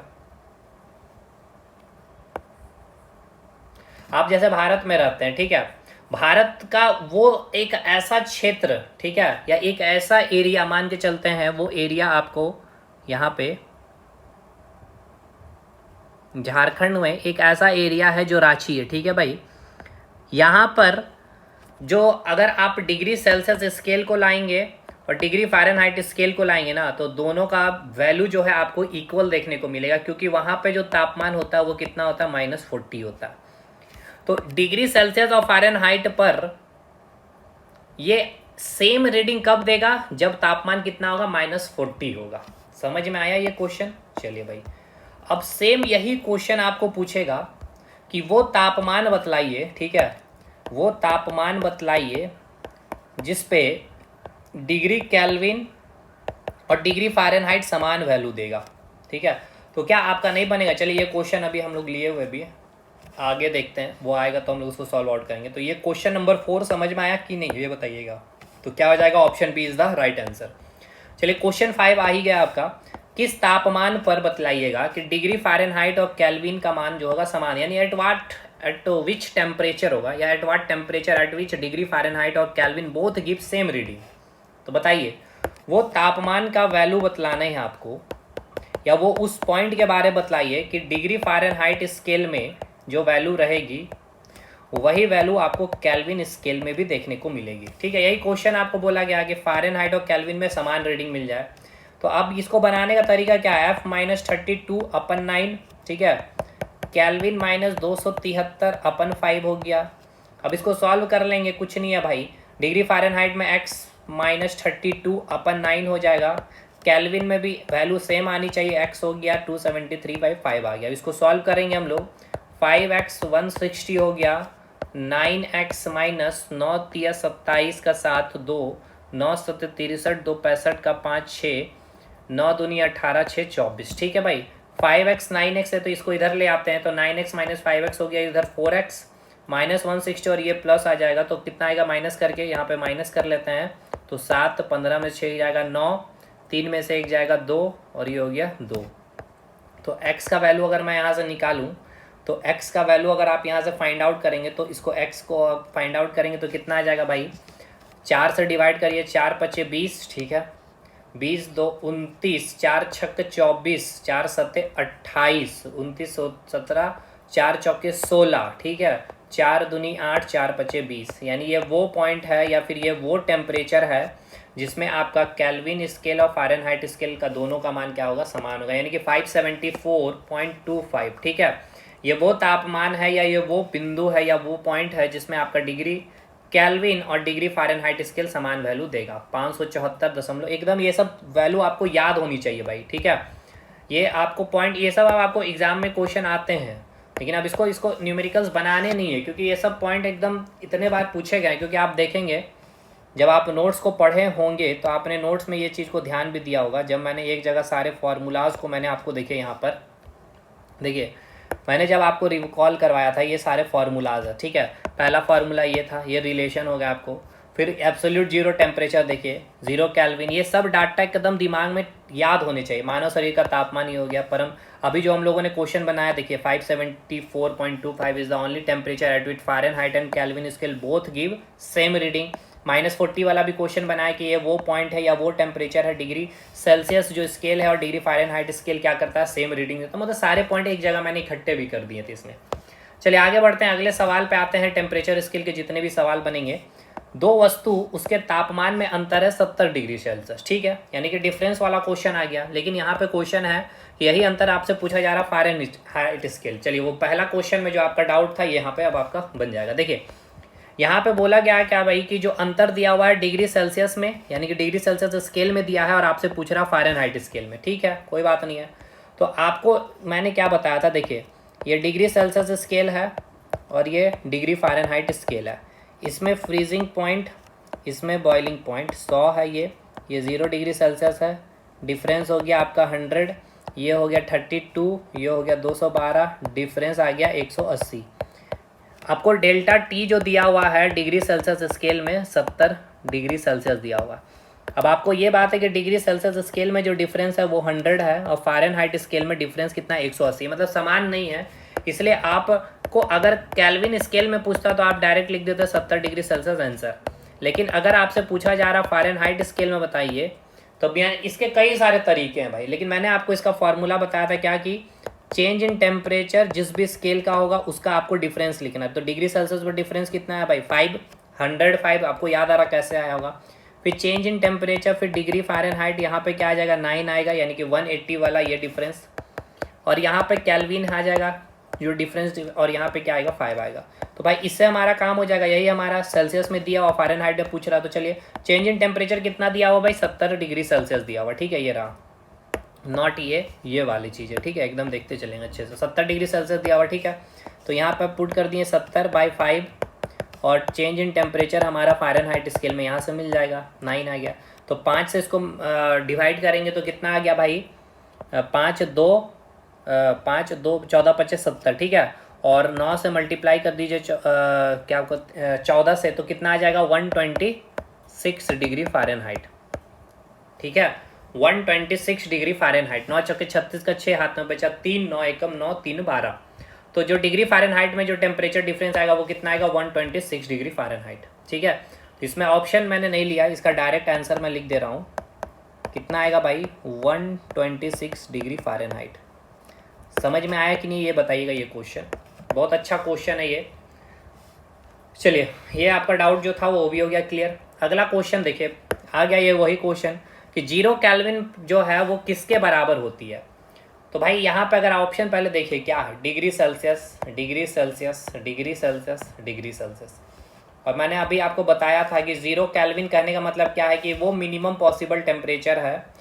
[SPEAKER 1] आप जैसे भारत में रहते हैं, ठीक है, भारत का वो एक ऐसा क्षेत्र, ठीक है, या एक ऐसा एरिया मान के चलते हैं, वो एरिया आपको यहाँ पे झारखंड में एक ऐसा एरिया है जो रांची है, ठीक है भाई। यहाँ पर जो अगर आप डिग्री सेल्सियस स्केल को लाएंगे और डिग्री फ़ारेनहाइट स्केल को लाएंगे ना, तो दोनों का वैल्यू जो है आपको इक्वल देखने को मिलेगा, क्योंकि वहाँ पे जो तापमान होता है वो कितना होता है, -40 होता है। तो डिग्री सेल्सियस और फ़ारेनहाइट पर ये सेम रीडिंग कब देगा, जब तापमान कितना होगा, -40 होगा। समझ में आया ये क्वेश्चन? चलिए भाई, अब सेम यही क्वेश्चन आपको पूछेगा कि वो तापमान बतलाइए, ठीक है, वो तापमान बतलाइए जिस पे डिग्री केल्विन और डिग्री फ़ारेनहाइट समान वैल्यू देगा, ठीक है। तो क्या आपका नहीं बनेगा? चलिए ये क्वेश्चन अभी हम लोग लिए हुए भी है, आगे देखते हैं, वो आएगा तो हम लोग उसको सॉल्व आउट करेंगे। तो ये क्वेश्चन नंबर 4 समझ में आया कि नहीं, ये बताइएगा। तो क्या हो जाएगा, option B is the right answer. चलिए क्वेश्चन 5 आ ही गया आपका। किस तापमान पर बतलाइएगा कि डिग्री फ़ारेनहाइट और केल्विन का मान जो होगा समान, यानी एट विच टेम्परेचर होगा, या at what temperature at which degree Fahrenheit और Kelvin both give same reading. तो बताइए, वो तापमान का वैल्यू बतलाना है आपको, या वो उस पॉइंट के बारे में बतलाइए कि डिग्री फ़ारेनहाइट स्केल में जो वैल्यू रहेगी वही वैल्यू आपको केल्विन स्केल में भी देखने को मिलेगी, ठीक है। यही क्वेश्चन आपको बोला गया कि फ़ारेनहाइट और केल्विन में समान रीडिंग मिल जाए। तो अब इसको बनाने का तरीका क्या है, F-32/9, ठीक है, केल्विन -273/5 हो गया। अब इसको सॉल्व कर लेंगे, कुछ नहीं है भाई, डिग्री फ़ारेनहाइट में x -32/9 हो जाएगा, केल्विन में भी वैल्यू सेम आनी चाहिए, x हो गया 273/5 आ गया। इसको सॉल्व करेंगे हम लोग, 5x 160 हो गया, 9x -9 × 27 का 7 2, 9 7 63, 2 65 का 5 6, 9 दूनी 18 6 24, ठीक है भाई। 5x 9x है तो इसको इधर ले आते हैं, तो 9x - 5x हो गया, इधर 4x -160 और ये प्लस आ जाएगा, तो कितना आएगा माइनस करके, यहाँ पे माइनस कर लेते हैं, तो 7 15 में 6 जाएगा 9, 3 में से 1 जाएगा 2 और ये हो गया 2। तो x का वैल्यू अगर मैं यहाँ से निकालूँ, तो x का वैल्यू अगर आप यहाँ से फाइंड आउट करेंगे, तो इसको x को फाइंड आउट करेंगे तो कितना आ जाएगा भाई, 4 से डिवाइड करिए, 4 5 20, ठीक है, 20 2 29, 4 6 24, 4 7 28, 29 17, 4 चौके 16, ठीक है, 4 दूनी 8, 4 5 20। यानी ये वो पॉइंट है या फिर ये वो टेम्परेचर है जिसमें आपका केल्विन स्केल और फ़ारेनहाइट स्केल का दोनों का मान क्या होगा, समान होगा, यानी कि 574.25, ठीक है। ये वो तापमान है या ये वो बिंदु है या वो पॉइंट है जिसमें आपका डिग्री केल्विन और डिग्री फ़ारेनहाइट स्केल समान वैल्यू देगा, 574 एकदम। ये सब वैल्यू आपको याद होनी चाहिए भाई, ठीक है। ये आपको पॉइंट, ये सब आपको एग्जाम में क्वेश्चन आते हैं, लेकिन अब इसको न्यूमेरिकल्स बनाने नहीं है, क्योंकि ये सब पॉइंट एकदम इतने बार पूछे गए। क्योंकि आप देखेंगे जब आप नोट्स को पढ़े होंगे तो आपने नोट्स में ये चीज़ को ध्यान भी दिया होगा, जब मैंने एक जगह सारे फार्मूलाज को मैंने आपको देखिए, यहाँ पर देखिए, मैंने जब आपको रिकॉल करवाया था ये सारे फार्मूलाज है, ठीक है। पहला फार्मूला ये था, ये रिलेशन हो गया आपको, फिर एब्सोल्यूट जीरो टेम्परेचर देखिए, 0 केल्विन, ये सब डाटा एकदम दिमाग में याद होने चाहिए। मानव शरीर का तापमान ये हो गया, परम अभी जो हम लोगों ने क्वेश्चन बनाया देखिए, 574.25 is the only temperature at which Fahrenheit and kelvin scale both give same reading. -40 वाला भी क्वेश्चन बनाया कि ये वो पॉइंट है या वो टेम्परेचर है, डिग्री सेल्सियस जो स्केल है और डिग्री फ़ारेनहाइट स्केल क्या करता है, सेम रीडिंग देता है। मतलब सारे पॉइंट एक जगह मैंने इकट्ठे भी कर दिए थे इसमें। चलिए आगे बढ़ते हैं, अगले सवाल पे आते हैं। टेम्परेचर स्केल के जितने भी सवाल बनेंगे, दो वस्तु उसके तापमान में अंतर है 70 डिग्री सेल्सियस, ठीक है, यानी कि डिफरेंस वाला क्वेश्चन आ गया। लेकिन यहाँ पे क्वेश्चन है कि यही अंतर आपसे पूछा जा रहा फ़ारेनहाइट स्केल। चलिए वो पहला क्वेश्चन में जो आपका डाउट था यहाँ पे अब आपका बन जाएगा। देखिए यहाँ पे बोला गया है क्या भाई, कि जो अंतर दिया हुआ है डिग्री सेल्सियस में, यानी कि डिग्री सेल्सियस स्केल में दिया है, और आपसे पूछ रहा फ़ारेनहाइट स्केल में, ठीक है, कोई बात नहीं है। तो आपको मैंने क्या बताया था, देखिए ये डिग्री सेल्सियस स्केल है और ये डिग्री फ़ारेनहाइट स्केल है। इसमें फ्रीजिंग पॉइंट, इसमें बॉइलिंग पॉइंट 100 है ये, ये 0 डिग्री सेल्सियस है, डिफरेंस हो गया आपका 100, ये हो गया 32, ये हो गया 212, डिफरेंस आ गया 180। आपको डेल्टा टी जो दिया हुआ है डिग्री सेल्सियस स्केल में 70 डिग्री सेल्सियस दिया हुआ है। अब आपको ये बात है कि डिग्री सेल्सियस स्केल में जो डिफरेंस है वो 100 है और फ़ारेनहाइट स्केल में डिफरेंस कितना है 180, मतलब समान नहीं है। इसलिए आपको अगर केल्विन स्केल में पूछता तो आप डायरेक्ट लिख देते 70 डिग्री सेल्सियस आंसर, लेकिन अगर आपसे पूछा जा रहा फ़ारेनहाइट स्केल में बताइए तो भैया इसके कई सारे तरीके हैं भाई, लेकिन मैंने आपको इसका फॉर्मूला बताया था क्या कि चेंज इन टेम्परेचर जिस भी स्केल का होगा उसका आपको डिफरेंस लिखना है। तो डिग्री सेल्सियस पर डिफरेंस कितना है भाई 5, 105, आपको याद आ रहा कैसे आया होगा। फिर चेंज इन टेम्परेचर, फिर डिग्री फ़ारेनहाइट, यहाँ पे क्या आ जाएगा 9 आएगा, यानी कि 180 वाला ये डिफरेंस, और यहाँ पे केल्विन आ जाएगा जो डिफरेंस, और यहाँ पे क्या आएगा 5 आएगा। तो भाई इससे हमारा काम हो जाएगा, यही हमारा सेल्सियस में दिया हुआ, फ़ारेनहाइट में पूछ रहा। तो चलिए चेंज इन टेम्परेचर कितना दिया हुआ भाई 70 डिग्री सेल्सियस दिया हुआ, ठीक है, ये रहा, नॉट ये वाली चीज़ है, ठीक है, एकदम देखते चलेंगे अच्छे से। 70 डिग्री सेल्सियस दिया हुआ, ठीक है, तो यहाँ पर पुट कर दिए 70/5 और चेंज इन टेम्परेचर हमारा फ़ारेनहाइट स्केल में यहाँ से मिल जाएगा 9 आ गया। तो 5 से इसको डिवाइड करेंगे तो कितना आ गया भाई 5 2 14 25 70, ठीक है, और 9 से मल्टीप्लाई कर दीजिए क्या 14 से, तो कितना आ जाएगा 126 डिग्री फ़ारेनहाइट, ठीक है, 126 डिग्री फ़ारेनहाइट। 9 चौके 36 का 6 हाथ में बचा 3, 9 एकम 9, 3 12। तो जो डिग्री फ़ारेनहाइट में जो टेम्परेचर डिफरेंस आएगा वो कितना आएगा 126 डिग्री फ़ारेनहाइट, ठीक है। तो इसमें ऑप्शन मैंने नहीं लिया, इसका डायरेक्ट आंसर मैं लिख दे रहा हूँ, कितना आएगा भाई 126 डिग्री फ़ारेनहाइट। समझ में आया कि नहीं ये बताइएगा, ये क्वेश्चन बहुत अच्छा क्वेश्चन है ये। चलिए ये आपका डाउट जो था वो भी हो गया क्लियर। अगला क्वेश्चन देखिए, आ गया ये वही क्वेश्चन कि 0 केल्विन जो है वो किसके बराबर होती है। तो भाई यहाँ पे अगर ऑप्शन पहले देखिए क्या है, degree Celsius, degree Celsius, degree Celsius, degree Celsius, और मैंने अभी आपको बताया था कि 0 केल्विन कहने का मतलब क्या है कि वो मिनिमम पॉसिबल टेम्परेचर है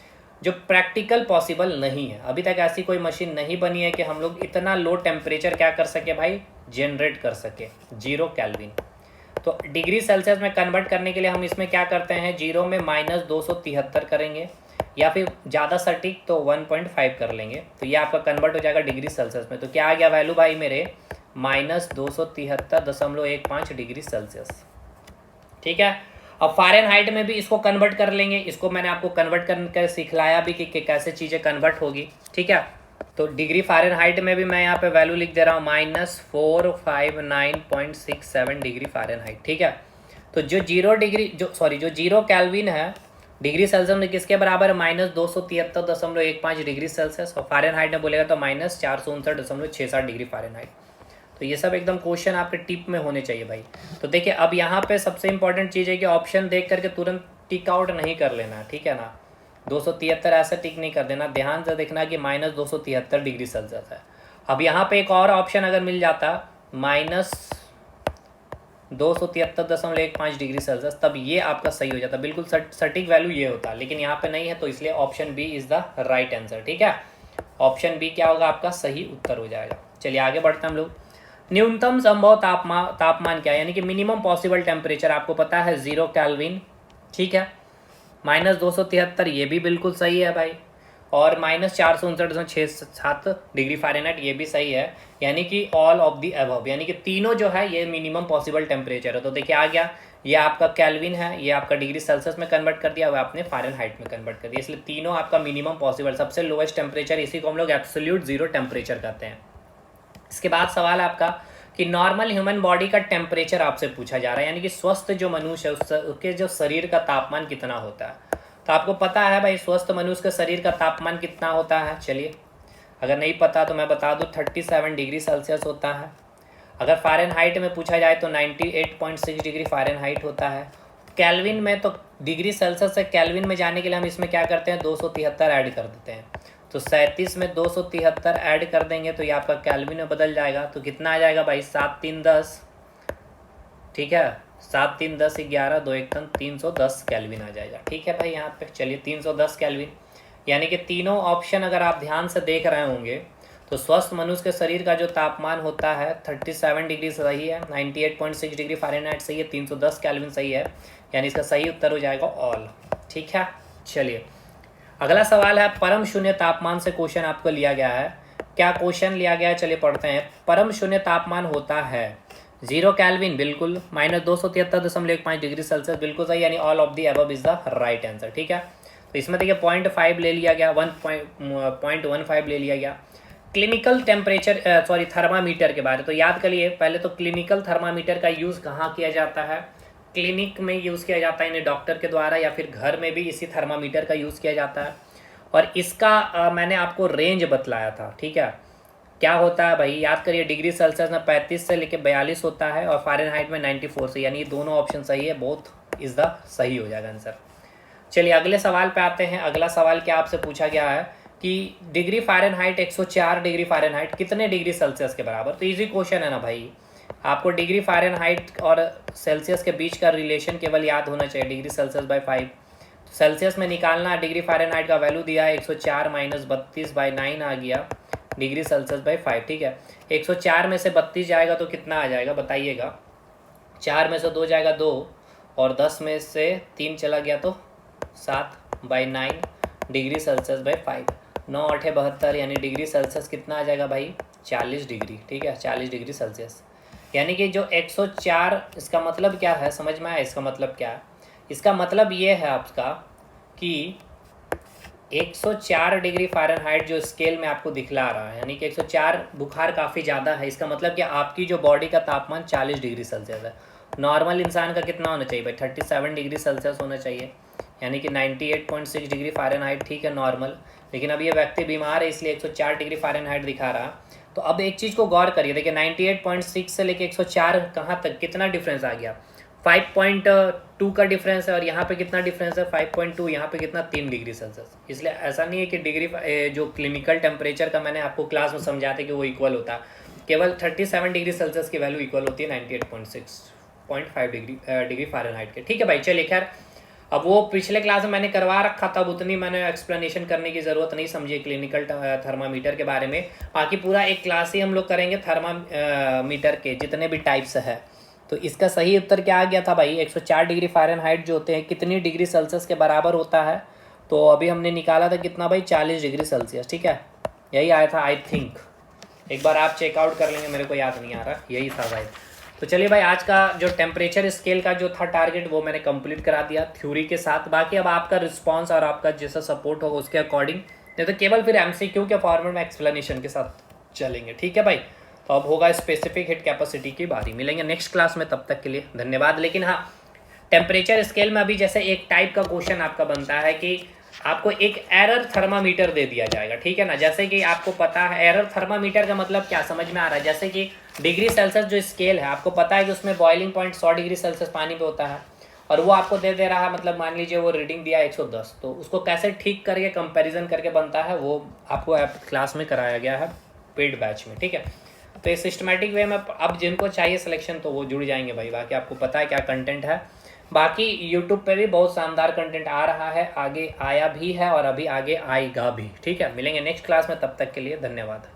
[SPEAKER 1] जो प्रैक्टिकल पॉसिबल नहीं है। अभी तक ऐसी कोई मशीन नहीं बनी है कि हम लोग इतना लो टेम्परेचर क्या कर सके भाई, जनरेट कर सके 0 केल्विन। तो डिग्री सेल्सियस में कन्वर्ट करने के लिए हम इसमें क्या करते हैं, 0 में -273 करेंगे, या फिर ज़्यादा सटीक तो 1.5 कर लेंगे, तो ये आपका कन्वर्ट हो जाएगा डिग्री सेल्सियस में। तो क्या आ गया वैल्यू भाई मेरे -273.15 डिग्री सेल्सियस, ठीक है। अब फ़ारेनहाइट में भी इसको कन्वर्ट कर लेंगे, इसको मैंने आपको कन्वर्ट करके सिखलाया भी कि कैसे चीज़ें कन्वर्ट होगी, ठीक है। तो डिग्री फ़ारेनहाइट में भी मैं यहाँ पे वैल्यू लिख दे रहा हूँ -459.67 डिग्री फ़ारेनहाइट, ठीक है। तो जो 0 केल्विन है डिग्री सेल्सियस में किसके बराबर है -273.15 डिग्री सेल्सियस, और फ़ारेनहाइट में बोलेगा तो -459.67 डिग्री फ़ारेनहाइट। तो ये सब एकदम क्वेश्चन आपके टिप में होने चाहिए भाई। तो देखिए अब यहाँ पे सबसे इंपॉर्टेंट चीज़ है कि ऑप्शन देख करके तुरंत टिक आउट नहीं कर लेना, ठीक है ना, 273 ऐसे टिक नहीं कर देना, ध्यान से देखना कि -273 डिग्री सेल्सियस है। अब यहाँ पे एक और ऑप्शन अगर मिल जाता -273.15 डिग्री सेल्सियस, तब ये आपका सही हो जाता, बिल्कुल सटीक वैल्यू ये होता, लेकिन यहाँ पे नहीं है, तो इसलिए option B is the right answer, ठीक है। ऑप्शन बी क्या होगा आपका सही उत्तर हो जाएगा। चलिए आगे बढ़ते हैं हम लोग। न्यूनतम संभव तापमान क्या है, यानी कि मिनिमम पॉसिबल टेम्परेचर आपको पता है 0 केल्विन, ठीक है, -273 ये भी बिल्कुल सही है भाई, और -459.67 डिग्री फ़ारेनहाइट ये भी सही है, यानी कि ऑल ऑफ दी अबव, यानी कि तीनों जो है ये मिनिमम पॉसिबल टेम्परेचर है। तो देखिए आ गया, ये आपका केल्विन है, ये आपका डिग्री सेल्सियस में कन्वर्ट कर दिया, वो आपने फ़ारेनहाइट में कन्वर्ट कर दिया, इसलिए तीनों आपका मिनिमम पॉसिबल, सबसे लोएस्ट टेम्परेचर, इसी को हम लोग एब्सोल्यूट 0 टेम्परेचर कहते हैं। इसके बाद सवाल है आपका कि नॉर्मल ह्यूमन बॉडी का टेम्परेचर आपसे पूछा जा रहा है, यानी कि स्वस्थ जो मनुष्य है उसके जो शरीर का तापमान कितना होता है। तो आपको पता है भाई स्वस्थ मनुष्य के शरीर का तापमान कितना होता है, चलिए अगर नहीं पता तो मैं बता दूं 37 डिग्री सेल्सियस होता है। अगर फ़ारेनहाइट में पूछा जाए तो 98.6 डिग्री फ़ारेनहाइट होता है। केल्विन में तो डिग्री सेल्सियस से केल्विन में जाने के लिए हम इसमें क्या करते हैं 273 ऐड कर देते हैं, तो 37 में 273 ऐड कर देंगे तो ये आपका केल्विन में बदल जाएगा, तो कितना आ जाएगा भाई 7 3 10, ठीक है, 7 3 10 11 2 1 310 केल्विन आ जाएगा, ठीक है भाई। यहाँ पे चलिए 310 केल्विन, यानी कि तीनों ऑप्शन अगर आप ध्यान से देख रहे होंगे तो स्वस्थ मनुष्य के शरीर का जो तापमान होता है 37 डिग्री सही है, 98.6 डिग्री फ़ारेनहाइट सही है, 310 केल्विन सही है, यानी इसका सही उत्तर हो जाएगा ऑल, ठीक है। चलिए अगला सवाल है, परम शून्य तापमान से क्वेश्चन आपको लिया गया है। क्या क्वेश्चन लिया गया है, चलिए पढ़ते हैं। परम शून्य तापमान होता है 0 केल्विन, बिल्कुल, -273.15 डिग्री सेल्सियस, बिल्कुल सही, यानी all of the above is the right answer. ठीक है, तो इसमें देखिए 0.5 ले लिया गया, 1.15 ले लिया गया। क्लिनिकल टेम्परेचर सॉरी थर्मामीटर के बारे तो याद करिए पहले। तो क्लिनिकल थर्मामीटर का यूज़ कहाँ किया जाता है? क्लिनिक में यूज़ किया जाता है, यानी डॉक्टर के द्वारा, या फिर घर में भी इसी थर्मामीटर का यूज़ किया जाता है। और इसका मैंने आपको रेंज बतलाया था। ठीक है, क्या होता है भाई, याद करिए, डिग्री सेल्सियस में 35 से लेकर 42 होता है और फ़ारेनहाइट में 94 से, यानी ये दोनों ऑप्शन सही है, बोथ इज़ द सही हो जाएगा आंसर। चलिए अगले सवाल पे आते हैं। अगला सवाल क्या आपसे पूछा गया है कि डिग्री फ़ारेनहाइट 104 डिग्री फ़ारेनहाइट कितने डिग्री सेल्सियस के बराबर? तो इजी क्वेश्चन है ना भाई, आपको डिग्री फ़ारेनहाइट और सेल्सियस के बीच का रिलेशन केवल याद होना चाहिए, डिग्री सेल्सियस बाई 5। तो सेल्सियस में निकालना, डिग्री फ़ारेनहाइट का वैल्यू दिया है 104 माइनस 32/9 आ गया डिग्री सेल्सियस बाई 5। ठीक है, 104 में से 32 जाएगा तो कितना आ जाएगा बताइएगा? 4 में से 2 जाएगा 2, और 10 में से 3 चला गया तो 7/9 डिग्री सेल्सियस बाई 5। 9 8 72, यानी डिग्री सेल्सियस कितना आ जाएगा भाई? 40 डिग्री। ठीक है, 40 डिग्री सेल्सियस, यानी कि जो 104, इसका मतलब क्या है, समझ में आया इसका मतलब क्या है? इसका मतलब ये है आपका कि 104 डिग्री फ़ारेनहाइट जो स्केल में आपको दिखला रहा है, यानी कि 104 बुखार काफ़ी ज़्यादा है, इसका मतलब कि आपकी जो बॉडी का तापमान 40 डिग्री सेल्सियस है। नॉर्मल इंसान का कितना होना चाहिए भाई? 37 डिग्री सेल्सियस होना चाहिए, यानी कि 98.6 डिग्री फ़ारेनहाइट। ठीक है, नॉर्मल। लेकिन अब ये व्यक्ति बीमार है इसलिए 104 डिग्री फ़ारेनहाइट दिखा रहा। तो अब एक चीज़ को गौर करिए, देखिए 98.6 से लेके 104 कहाँ तक, कितना डिफरेंस आ गया? 5.2 का डिफरेंस है, और यहाँ पे कितना डिफरेंस है? 5.2, यहाँ पे कितना? 3 डिग्री सेल्सियस। इसलिए ऐसा नहीं है कि डिग्री जो क्लिनिकल टेम्परेचर का मैंने आपको क्लास में समझाते कि वो इक्वल होता है, केवल 37 डिग्री सेल्सियस की वैल्यू इक्वल होती है 98.6.5 डिग्री फ़ारेनहाइट के। ठीक है भाई, चलिए खैर, अब वो पिछले क्लास में मैंने करवा रखा था, अब उतनी मैंने एक्सप्लेनेशन करने की ज़रूरत नहीं समझी क्लिनिकल थर्मामीटर के बारे में। बाकी पूरा एक क्लास ही हम लोग करेंगे थर्मामीटर के जितने भी टाइप्स है। तो इसका सही उत्तर क्या आ गया था भाई? 104 डिग्री फ़ारेनहाइट जो होते हैं कितनी डिग्री सेल्सियस के बराबर होता है? तो अभी हमने निकाला था कितना भाई? 40 डिग्री सेल्सियस। ठीक है, यही आया था आई थिंक, एक बार आप चेकआउट कर लेंगे, मेरे को याद नहीं आ रहा, यही था भाई। तो चलिए भाई, आज का जो टेम्परेचर स्केल का जो था टारगेट वो मैंने कंप्लीट करा दिया थ्योरी के साथ। बाकी अब आपका रिस्पांस और आपका जैसा सपोर्ट होगा उसके अकॉर्डिंग, नहीं तो केवल फिर एमसीक्यू के फॉर्मेट में एक्सप्लेनेशन के साथ चलेंगे। ठीक है भाई, तो अब होगा स्पेसिफिक हीट कैपेसिटी की बारी। मिलेंगे नेक्स्ट क्लास में, तब तक के लिए धन्यवाद। लेकिन हाँ, टेम्परेचर स्केल में अभी जैसे एक टाइप का क्वेश्चन आपका बनता है कि आपको एक एरर थर्मामीटर दे दिया जाएगा। ठीक है ना, जैसे कि आपको पता है एरर थर्मामीटर का मतलब क्या समझ में आ रहा है? जैसे कि डिग्री सेल्सियस जो स्केल है, आपको पता है कि उसमें बॉइलिंग पॉइंट 100 डिग्री सेल्सियस पानी पे होता है, और वो आपको दे दे रहा है, मतलब मान लीजिए वो रीडिंग दिया 110, तो उसको कैसे ठीक करके कंपैरिजन करके बनता है वो आपको क्लास में कराया गया है पेड बैच में। ठीक है, तो ये सिस्टमेटिक वे में अब जिनको चाहिए सिलेक्शन तो वो जुड़ जाएंगे भाई। बाकी आपको पता है क्या कंटेंट है। बाकी यूट्यूब पे भी बहुत शानदार कंटेंट आ रहा है, आगे आया भी है और अभी आगे आएगा भी। ठीक है, मिलेंगे नेक्स्ट क्लास में, तब तक के लिए धन्यवाद।